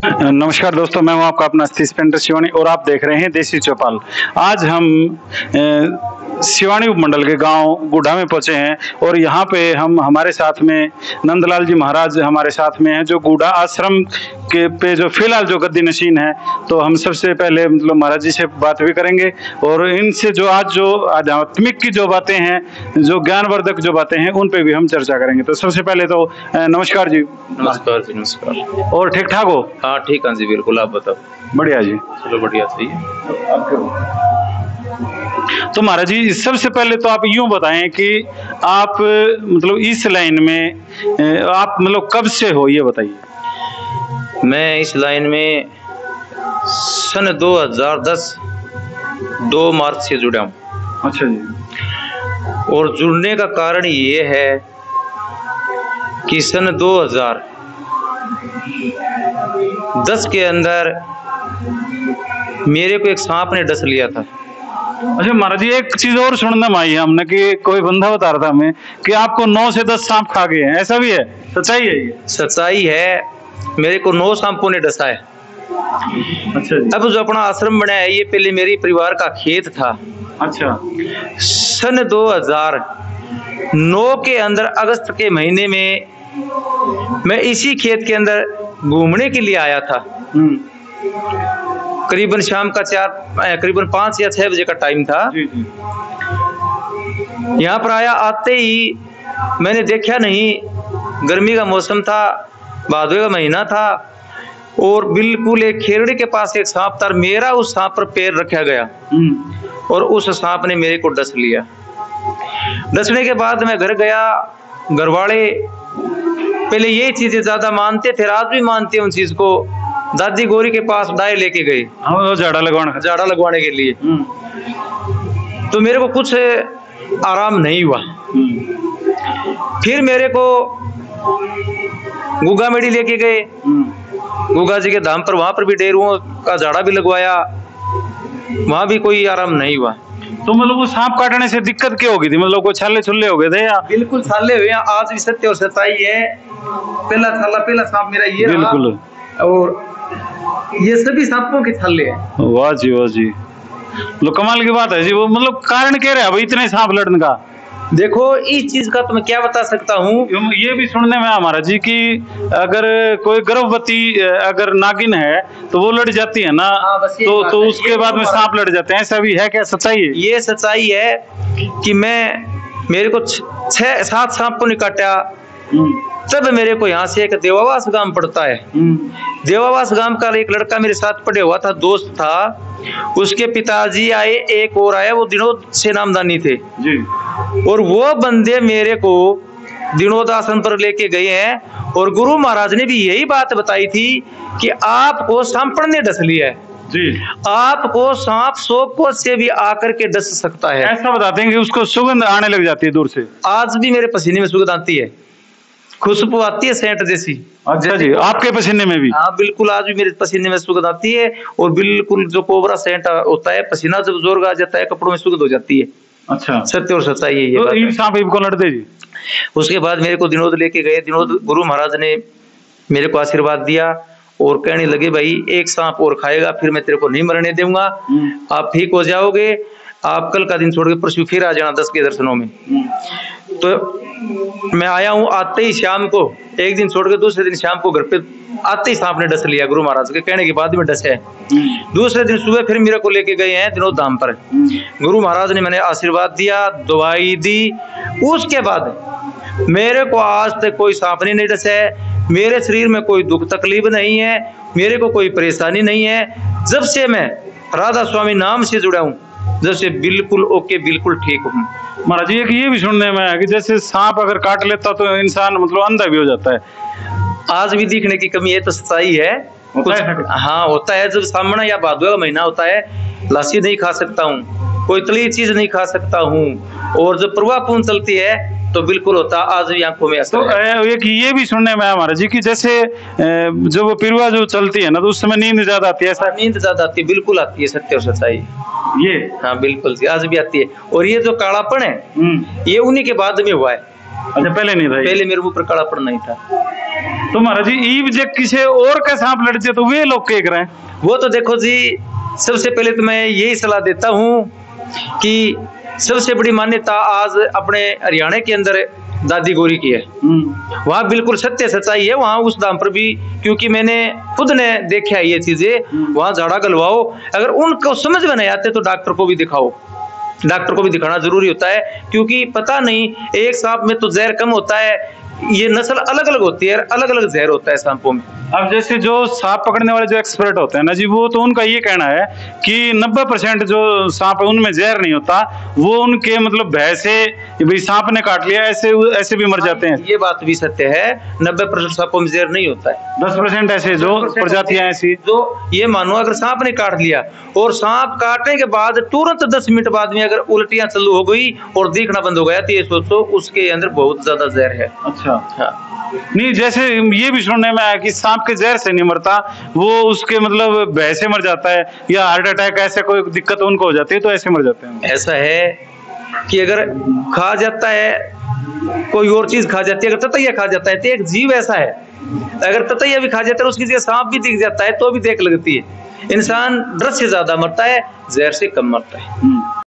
नमस्कार दोस्तों, मैं हूं आपका अपना सतीश पेंटर शिवानी और आप देख रहे हैं देसी चौपाल। आज हम शिवानी उपमंडल के गांव गुढ़ा में पहुंचे हैं और यहाँ पे हमारे साथ में नंदलाल जी महाराज हमारे साथ में हैं, जो गुढ़ा आश्रम के पे जो फिलहाल जो गद्दी नशीन है। तो हम सबसे पहले मतलब महाराज जी से बात भी करेंगे और इनसे जो आज जो आध्यात्मिक की जो बातें हैं, जो ज्ञानवर्धक जो बातें हैं, उन पे भी हम चर्चा करेंगे। तो सबसे पहले तो नमस्कार जी। नमस्कार जी। नमस्कार। और ठीक ठाक हो? हाँ ठीक है जी, बिल्कुल। आप बताओ। बढ़िया जी। चलो बढ़िया, सही है। तो महाराज जी, सबसे पहले तो आप यूं बताएं कि आप मतलब इस लाइन में आप मतलब कब से हो, ये बताइए। मैं इस लाइन में सन 2010 2 मार्च से जुड़ा हूँ। अच्छा जी। और जुड़ने का कारण ये है कि सन 2010 के अंदर मेरे को एक सांप ने डस लिया था। अच्छा महाराज जी, एक चीज और सुनने में आई है हमने कि कोई बंदा बता रहा था हमें कि आपको 9 से 10 सांप खा गए हैं, ऐसा भी है? सच्चाई है ये? सच्चाई है, मेरे को 9 सांपों ने डसा है। अच्छा जी। अब जो अपना आश्रम बनाया है, ये पहले मेरे परिवार का खेत था। अच्छा। सन 2009 के अंदर अगस्त के महीने में मैं इसी खेत के अंदर घूमने के लिए आया था। करीबन शाम का करीबन 5 या 6 बजे का टाइम था। जी जी। यहाँ पर आया, आते ही मैंने देखा नहीं, गर्मी का मौसम था, भादों का महीना था और बिल्कुल एक खेरड़ी के पास एक सांप था। मेरा उस सांप पर पैर रखा गया और उस सांप ने मेरे को डस लिया। डसने के बाद मैं घर गया। घर वाले पहले ये चीजें ज्यादा मानते थे, आज भी मानते हैं उन चीज को। दादी गौरी के पास दाए लेके गए, झाड़ा लगवाने के लिए। तो मेरे को कुछ आराम नहीं हुआ। फिर मेरे को गुगा मेड़ी लेके गए, गुगा जी के धाम पर। वहां पर भी डेरुओं का झाड़ा भी लगवाया, वहां भी कोई आराम नहीं हुआ। तो मतलब वो सांप काटने से दिक्कत क्या हो गई थी? मतलब कोई छाले छुल्ले हो गए थे या? बिल्कुल छाले हुए हैं। आज भी सत्य और सच्चाई है। पहला सांप मेरा ये रहा। बिल्कुल। और ये सभी सांपों के छाले हैं। वाह जी, वाह जी। लो, कमाल की बात है जी। वो मतलब कारण क्या रहा भाई इतने सांप लड़ने का? देखो, इस चीज का तो मैं क्या बता सकता हूँ। ये भी सुनने में हमारा जी कि अगर कोई गर्भवती अगर नागिन है तो वो लड़ जाती है ना। तो उसके बाद में सांप लड़ जाते हैं, ऐसा भी है क्या? सच्चाई है? ये सच्चाई है कि मेरे को 6-7 सांपों ने काटा। तब मेरे को यहाँ से एक देवावास गांव पड़ता है। देवावास गांव का एक लड़का मेरे साथ पढ़े हुआ था, दोस्त था। उसके पिताजी आए, एक और आया, वो विनोद से नामदानी थे जी। और वो बंदे मेरे को विनोद आश्रम पर लेके गए हैं और गुरु महाराज ने भी यही बात बताई थी कि आपको सांपड़ ने डस लिया है जी। आपको सांप 100 कोस से भी आकर के डस सकता है, ऐसा बताते हैं कि उसको सुगंध आने लग जाती है दूर से। आज भी मेरे पसीने में सुगंध आती है, खुशबू आती है सेंट जैसी। अच्छा जी, आपके पसीने में भी? हाँ बिल्कुल, आज भी मेरे पसीने में सुगंध आती है। और बिल्कुल जो कोबरा सेंट होता है, पसीना जब जोर आ जाता है कपड़ों में सुगंध हो जाती है। अच्छा। सत्य और सच्चाई है ये। तो इन सांप को लड़ते जी। उसके बाद मेरे को विनोद लेके गए। विनोद गुरु महाराज ने मेरे को आशीर्वाद दिया और कहने लगे, भाई एक सांप और खाएगा फिर मैं तेरे को नहीं मरने दूंगा, आप ठीक हो जाओगे, आप कल का दिन छोड़ के परसों फिर आ जाना 10 के दर्शनों में। तो मैं आया हूँ। आते ही शाम को, एक दिन छोड़ के दूसरे दिन शाम को घर पे आते ही सांप ने डस लिया। गुरु महाराज के कहने के बाद में डस है। दूसरे दिन सुबह फिर मेरे को लेके गए हैं विनोद धाम पर। गुरु महाराज ने मैंने आशीर्वाद दिया, दवाई दी। उसके बाद मेरे को आज तक कोई सांप नहीं डसा है। मेरे शरीर में कोई दुख तकलीफ नहीं है, मेरे को कोई परेशानी नहीं है। जब से मैं राधा स्वामी नाम से जुड़ा हूँ, जब से बिल्कुल ओके, बिल्कुल ठीक हूँ। महाराज जी, एक ये भी सुनने में है कि जैसे सांप अगर काट लेता तो इंसान मतलब अंधा भी हो जाता है। आज भी दिखने की कमी है तो सच्चाई है। हाँ होता है। जब सामना या भादों का महीना होता है, लस्सी नहीं खा सकता हूँ, कोई तली चीज नहीं खा सकता हूँ। और जब प्रवाह पूर्ण चलती है तो बिल्कुल होता, आज भी आंखों में असर। तो एक ये भी सुनने में आया महाराज जी कि जैसे जो वो पिरवा जो चलती है ना, तो उस समय नींद ज्यादा आती है। ऐसा? नींद ज्यादा आती है, बिल्कुल आती है। सत्य और सच्चाई ये। हाँ बिल्कुल, आज भी आती है। और ये जो कालापन है, ये उन्हीं के बाद में हुआ है। अच्छा, पहले नहीं था? पहले मेरे ऊपर कालापन नहीं था। तो महाराज जी ईब जे किसी और के सांप लड़ जाए तो वे लोग क्या करें? वो तो देखो जी, सबसे पहले तो मैं यही सलाह देता हूँ कि सबसे बड़ी मान्यता आज अपने हरियाणा के अंदर दादी गौरी की है। वहाँ बिल्कुल सत्य सच्चाई है वहाँ उस दाम पर भी, क्योंकि मैंने खुद ने देखा है ये चीजें। वहाँ झाड़ा गलवाओ, अगर उनको समझ में नहीं आते तो डॉक्टर को भी दिखाओ, डॉक्टर को भी दिखाना जरूरी होता है, क्योंकि पता नहीं एक सांप में तो जहर कम होता है, ये नस्ल अलग अलग होती है, अलग अलग जहर होता है सांपों में। अब जैसे जो सांप पकड़ने वाले जो एक्सपर्ट होते हैं ना जी, वो तो उनका ये कहना है कि 90% जो सांप है उनमें जहर नहीं होता, वो उनके मतलब भय से भाई सांप ने काट लिया ऐसे ऐसे भी मर जाते हैं। ये बात भी सत्य है, 90% सांपों में जहर नहीं होता है। 10% ऐसे जो प्रजातियां ऐसी जो ये मानो अगर सांप ने काट लिया और सांप काटने के बाद तुरंत 10 मिनट बाद में अगर उल्टियां चालू हो गई और दिखना बंद हो गया तो ये सोचो उसके अंदर बहुत ज्यादा जहर है। अच्छा, हाँ। नहीं जैसे ये भी सुनने में आया कि सांप के जहर से नहीं मरता, वो उसके मतलब भय से मर जाता है, या हार्ट अटैक ऐसे कोई दिक्कत उनको हो जाती है तो ऐसे मर जाते हैं। ऐसा है कि अगर खा जाता है कोई और चीज खा जाती है, अगर ततैया खा जाता है तो एक जीव ऐसा है, अगर ततैया भी खा जाता है उसकी जगह सांप भी दिख जाता है तो भी देख लगती है। इंसान डर से ज्यादा मरता है, जहर से कम मरता है।